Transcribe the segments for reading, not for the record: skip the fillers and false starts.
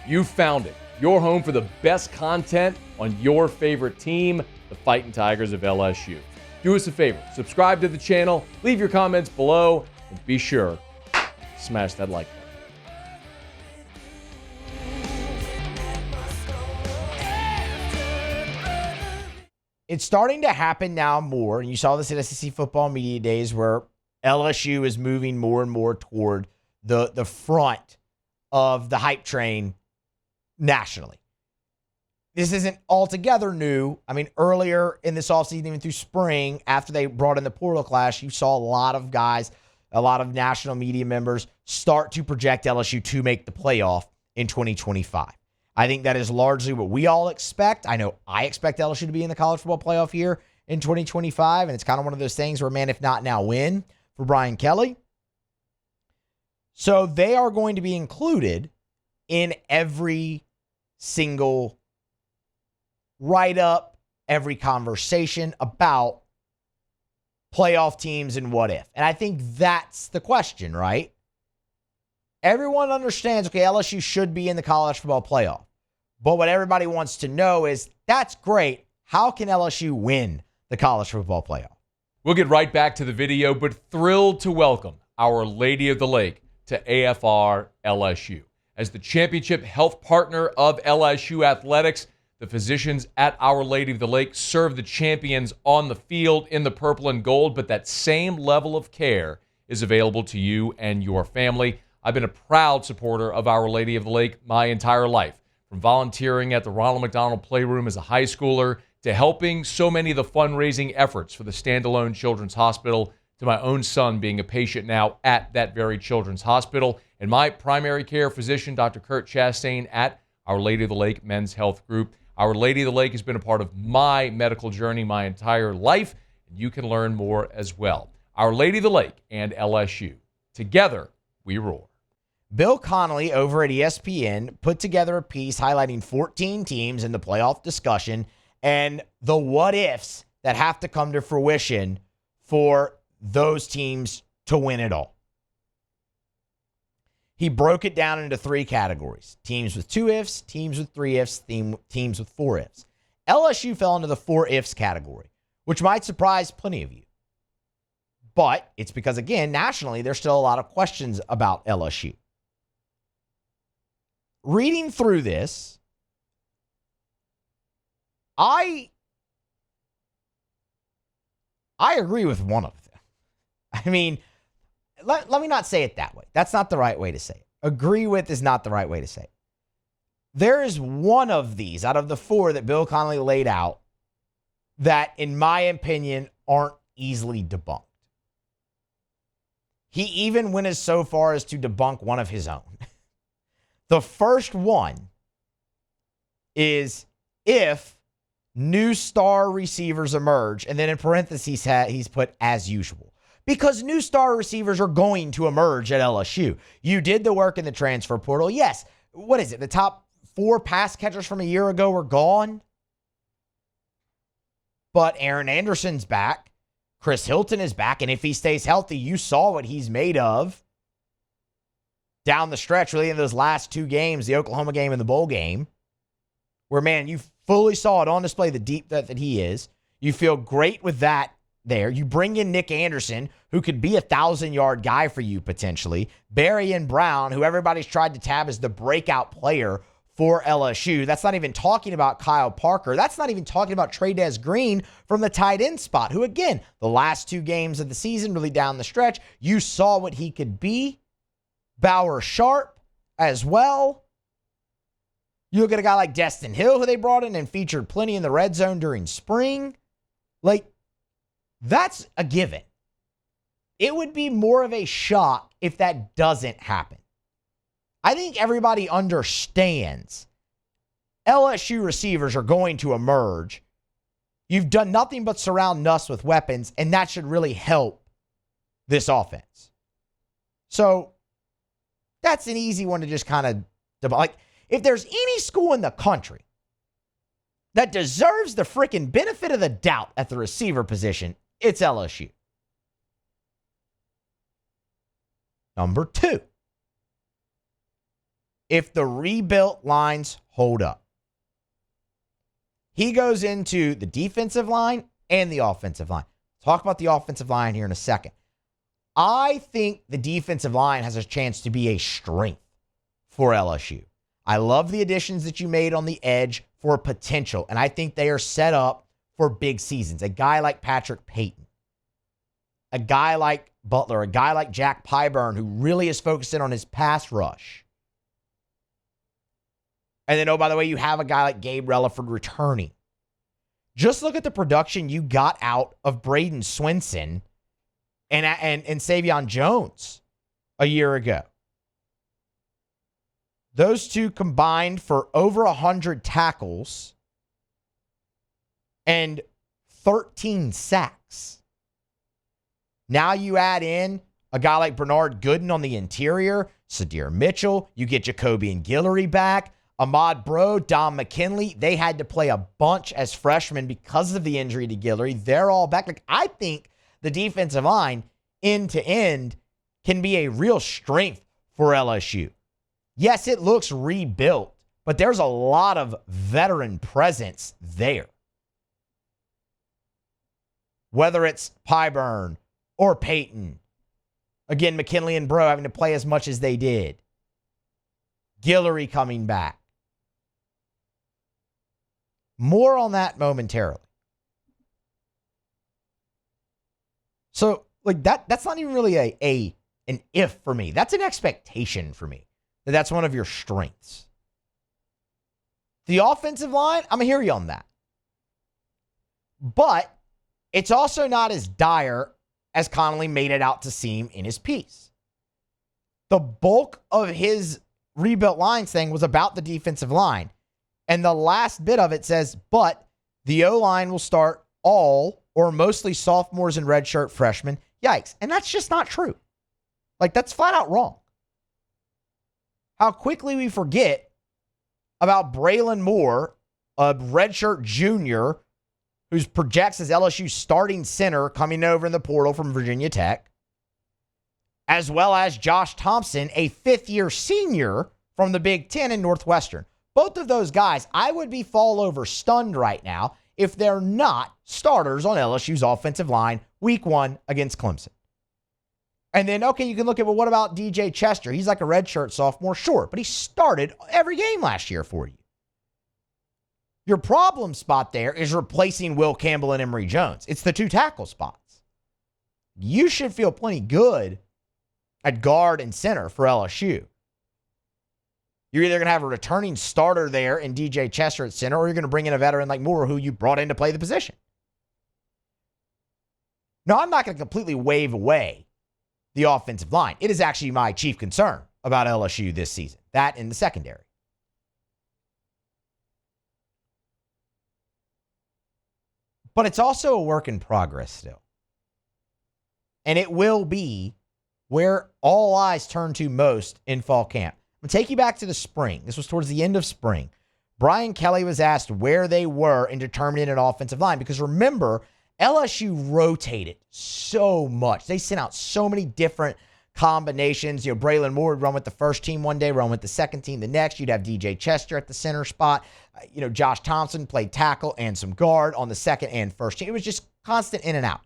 You found it. Your home for the best content on your favorite team, the Fighting Tigers of LSU. Do us a favor, subscribe to the channel, leave your comments below, and be sure to smash that like button. It's starting to happen now more, and you saw this at SEC Football Media Days, where LSU is moving more and more toward the front of the hype train nationally. This isn't altogether new. I mean, earlier in this offseason, even through spring, after they brought in the portal class, you saw a lot of guys, a lot of national media members start to project LSU to make the playoff in 2025. I think that is largely what we all expect. I know I expect LSU to be in the college football playoff here in 2025, and it's kind of one of those things where, man, if not now, when for Brian Kelly. So they are going to be included in every single write-up, every conversation about playoff teams and what if. And I think that's the question, right? Everyone understands, okay, LSU should be in the college football playoff. But what everybody wants to know is, that's great. How can LSU win the college football playoff? We'll get right back to the video, but thrilled to welcome Our Lady of the Lake to AFR LSU. As the championship health partner of LSU athletics, the physicians at Our Lady of the Lake serve the champions on the field in the purple and gold, but that same level of care is available to you and your family. I've been a proud supporter of Our Lady of the Lake my entire life, from volunteering at the Ronald McDonald Playroom as a high schooler to helping so many of the fundraising efforts for the standalone Children's Hospital, to my own son being a patient now at that very Children's Hospital, and my primary care physician, Dr. Kurt Chastain, at Our Lady of the Lake Men's Health Group. Our Lady of the Lake has been a part of my medical journey my entire life, and you can learn more as well. Our Lady of the Lake and LSU. Together, we roar. Bill Connelly over at ESPN put together a piece highlighting 14 teams in the playoff discussion and the what-ifs that have to come to fruition for those teams to win it all. He broke it down into three categories: teams with 2 ifs, teams with 3 ifs, teams with 4 ifs. LSU fell into the 4 ifs category, which might surprise plenty of you. But it's because, again, nationally, there's still a lot of questions about LSU. Reading through this, I agree with one of them. I mean, let me not say it that way. That's not the right way to say it. Agree with is not the right way to say it. There is one of these out of the 4 that Bill Connelly laid out that, in my opinion, aren't easily debunked. He even went as so far as to debunk one of his own. The first one is if new star receivers emerge, and then in parentheses he's put as usual. Because new star receivers are going to emerge at LSU. You did the work in the transfer portal. Yes. What is it? The top 4 pass catchers from a year ago are gone. But Aaron Anderson's back. Chris Hilton is back. And if he stays healthy, you saw what he's made of down the stretch, really, in those last 2 games, the Oklahoma game and the bowl game, where, man, you fully saw it on display, the deep threat that he is. You feel great with that there. You bring in Nick Anderson, who could be a 1,000-yard guy for you potentially. Barry and Brown, who everybody's tried to tab as the breakout player for LSU. That's not even talking about Kyle Parker. That's not even talking about Trey'Dez Green from the tight end spot, who, again, the last 2 games of the season, really down the stretch, you saw what he could be. Bauer Sharp as well. You look at a guy like Destin Hill, who they brought in and featured plenty in the red zone during spring. Like, that's a given. It would be more of a shock if that doesn't happen. I think everybody understands LSU receivers are going to emerge. You've done nothing but surround Nuss with weapons, and that should really help this offense. So that's an easy one to just kind of, like, if there's any school in the country that deserves the freaking benefit of the doubt at the receiver position, it's LSU. Number 2. if the rebuilt lines hold up. He goes into the defensive line and the offensive line. Talk about the offensive line here in a second. I think the defensive line has a chance to be a strength for LSU. I love the additions that you made on the edge for potential, and I think they are set up for big seasons. A guy like Patrick Payton, a guy like Butler, a guy like Jack Pyburn, who really is focused in on his pass rush. And then, oh, by the way, you have a guy like Gabe Relaford returning. Just look at the production you got out of Braden Swinson and Savion Jones a year ago. Those two combined for over 100 tackles and 13 sacks. Now you add in a guy like Bernard Gooden on the interior, Sadir Mitchell, you get Jacoby and Guillory back, Ahmad Bro, Dom McKinley. They had to play a bunch as freshmen because of the injury to Guillory. They're all back. Like, I think the defensive line, end to end, can be a real strength for LSU. Yes, it looks rebuilt, but there's a lot of veteran presence there. Whether it's Pyburn or Payton. Again, McKinley and Bro having to play as much as they did. Guillory coming back. More on that momentarily. So, like, that's not even really an if for me. That's an expectation for me. That's one of your strengths. The offensive line, I'm going to hear you on that. But it's also not as dire as Connelly made it out to seem in his piece. The bulk of his rebuilt lines thing was about the defensive line. And the last bit of it says, but the O-line will start all or mostly sophomores and redshirt freshmen. Yikes. And that's just not true. Like, that's flat out wrong. How quickly we forget about Braylon Moore, a redshirt junior who projects as LSU's starting center coming over in the portal from Virginia Tech, as well as Josh Thompson, a fifth-year senior from the Big Ten in Northwestern. Both of those guys, I would be fall over stunned right now if they're not starters on LSU's offensive line week 1 against Clemson. And then, okay, you can look at, well, what about DJ Chester? He's like a redshirt sophomore, sure, but he started every game last year for you. Your problem spot there is replacing Will Campbell and Emory Jones. It's the 2 tackle spots. You should feel plenty good at guard and center for LSU. You're either going to have a returning starter there in DJ Chester at center, or you're going to bring in a veteran like Moore who you brought in to play the position. Now, I'm not going to completely wave away the offensive line. It is actually my chief concern about LSU this season. That in the secondary. But it's also a work in progress still. And it will be where all eyes turn to most in fall camp. I'm going to take you back to the spring. This was towards the end of spring. Brian Kelly was asked where they were in determining an offensive line. Because remember, LSU rotated so much. They sent out so many different combinations. You know, Braylon Moore would run with the first team one day, run with the second team the next. You'd have DJ Chester at the center spot. Josh Thompson played tackle and some guard on the second and first team. It was just constant in and out.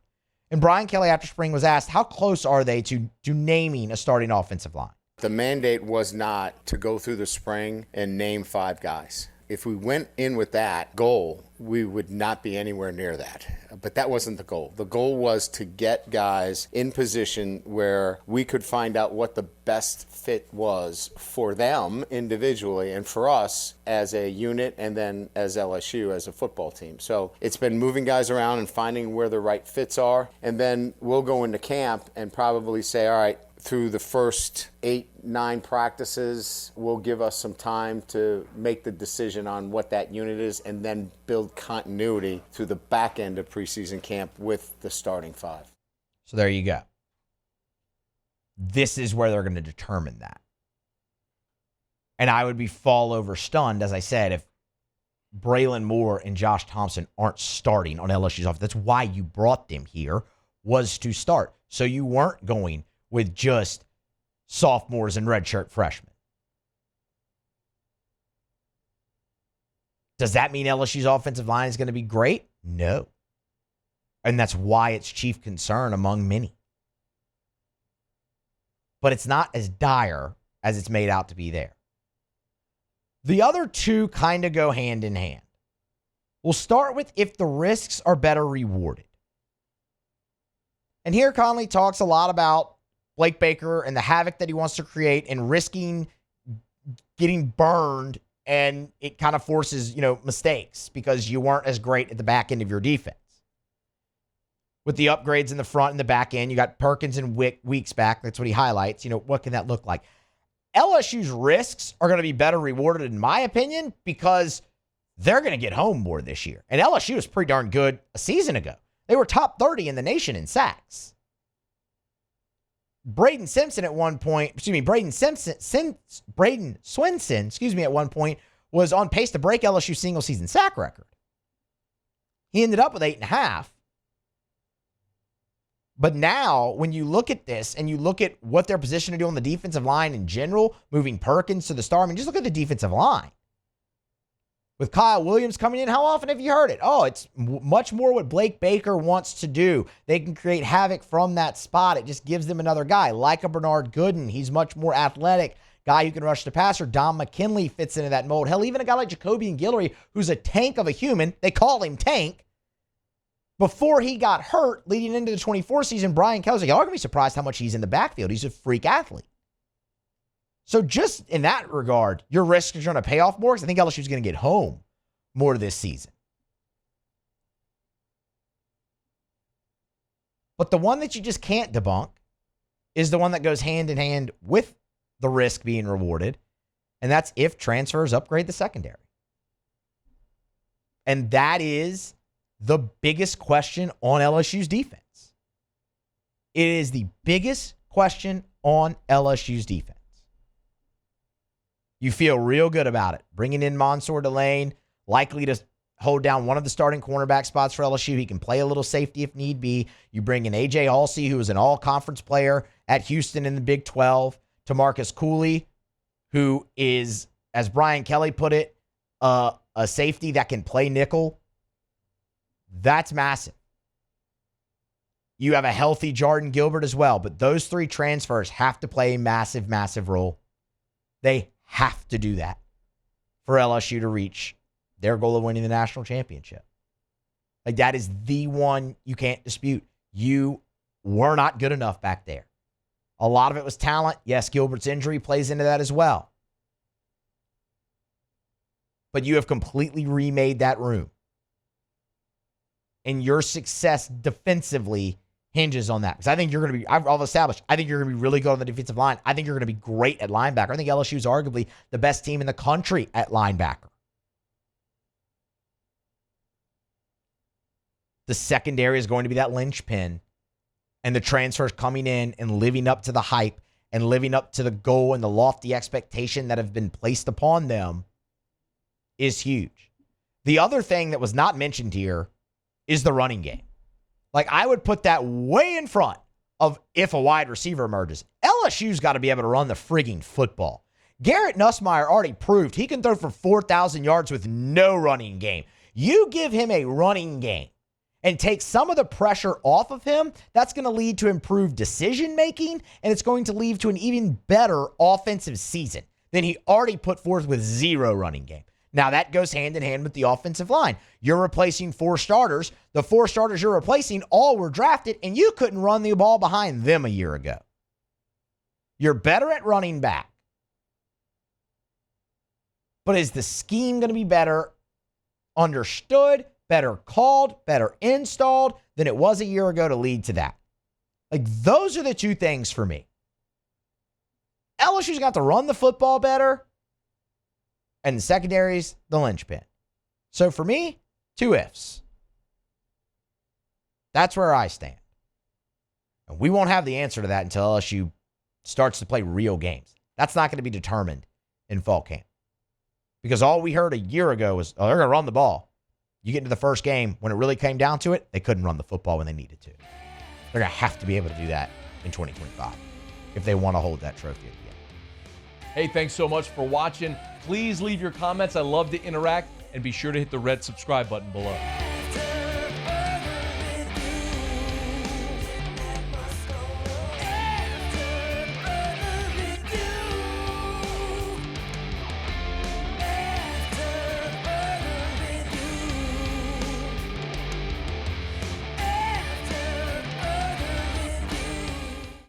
And Brian Kelly after spring was asked, how close are they to naming a starting offensive line? The mandate was not to go through the spring and name 5 guys. If we went in with that goal, we would not be anywhere near that. But that wasn't the goal. The goal was to get guys in position where we could find out what the best fit was for them individually and for us as a unit and then as LSU as a football team. So it's been moving guys around and finding where the right fits are. And then we'll go into camp and probably say, all right, through the first 8-9 practices will give us some time to make the decision on what that unit is and then build continuity through the back end of preseason camp with the starting 5. So there you go. This is where they're going to determine that. And I would be fall over stunned, as I said, if Braylon Moore and Josh Thompson aren't starting on LSU's offense. That's why you brought them here, was to start. So you weren't going with just sophomores and redshirt freshmen. Does that mean LSU's offensive line is going to be great? No. And that's why it's chief concern among many. But it's not as dire as it's made out to be there. The other two kind of go hand in hand. We'll start with if the risks are better rewarded. And here Connelly talks a lot about Blake Baker and the havoc that he wants to create and risking getting burned, and it kind of forces, mistakes because you weren't as great at the back end of your defense. With the upgrades in the front and the back end, you got Perkins and Weeks back. That's what he highlights. What can that look like? LSU's risks are going to be better rewarded, in my opinion, because they're going to get home more this year. And LSU was pretty darn good a season ago. They were top 30 in the nation in sacks. Braden Swinson at one point was on pace to break LSU's single season sack record. He ended up with 8.5. But now, when you look at this and you look at what their position to do on the defensive line in general, moving Perkins to the star, just look at the defensive line. With Kyle Williams coming in, how often have you heard it? Oh, it's much more what Blake Baker wants to do. They can create havoc from that spot. It just gives them another guy, like a Bernard Gooden. He's much more athletic, guy who can rush the passer. Don McKinley fits into that mold. Hell, even a guy like Jacobian Guillory, who's a tank of a human. They call him Tank. Before he got hurt, leading into the 24 season, Brian Kelly's like, y'all are going to be surprised how much he's in the backfield. He's a freak athlete. So just in that regard, your risk is going to pay off more because I think LSU's going to get home more this season. But the one that you just can't debunk is the one that goes hand in hand with the risk being rewarded, and that's if transfers upgrade the secondary. And that is the biggest question on LSU's defense. It is the biggest question on LSU's defense. You feel real good about it. Bringing in Mansour Delane, likely to hold down one of the starting cornerback spots for LSU. He can play a little safety if need be. You bring in A.J. Halsey, who is an all-conference player at Houston in the Big 12. To Marcus Cooley, who is, as Brian Kelly put it, a safety that can play nickel. That's massive. You have a healthy Jordan Gilbert as well, but those three transfers have to play a massive, massive role. They have to do that for LSU to reach their goal of winning the national championship. Like, that is the one you can't dispute. You were not good enough back there. A lot of it was talent. Yes, Gilbert's injury plays into that as well. But you have completely remade that room. And your success defensively hinges on that. Because I think you're going to be, I've established, I think you're going to be really good on the defensive line. I think you're going to be great at linebacker. I think LSU is arguably the best team in the country at linebacker. The secondary is going to be that linchpin. And the transfers coming in and living up to the hype and living up to the goal and the lofty expectation that have been placed upon them is huge. The other thing that was not mentioned here is the running game. Like, I would put that way in front of if a wide receiver emerges. LSU's got to be able to run the frigging football. Garrett Nussmeier already proved he can throw for 4,000 yards with no running game. You give him a running game and take some of the pressure off of him, that's going to lead to improved decision-making, and it's going to lead to an even better offensive season than he already put forth with zero running game. Now, that goes hand in hand with the offensive line. You're replacing 4 starters. The 4 starters you're replacing all were drafted, and you couldn't run the ball behind them a year ago. You're better at running back. But is the scheme going to be better understood, better called, better installed than it was a year ago to lead to that? Like, those are the two things for me. LSU's got to run the football better, and the secondary's the linchpin. So for me, 2 ifs. That's where I stand. And we won't have the answer to that until LSU starts to play real games. That's not going to be determined in fall camp. Because all we heard a year ago was, oh, they're going to run the ball. You get into the first game, when it really came down to it, they couldn't run the football when they needed to. They're going to have to be able to do that in 2025 if they want to hold that trophy again. Hey, thanks so much for watching. Please leave your comments. I love to interact. and be sure to hit the red subscribe button below.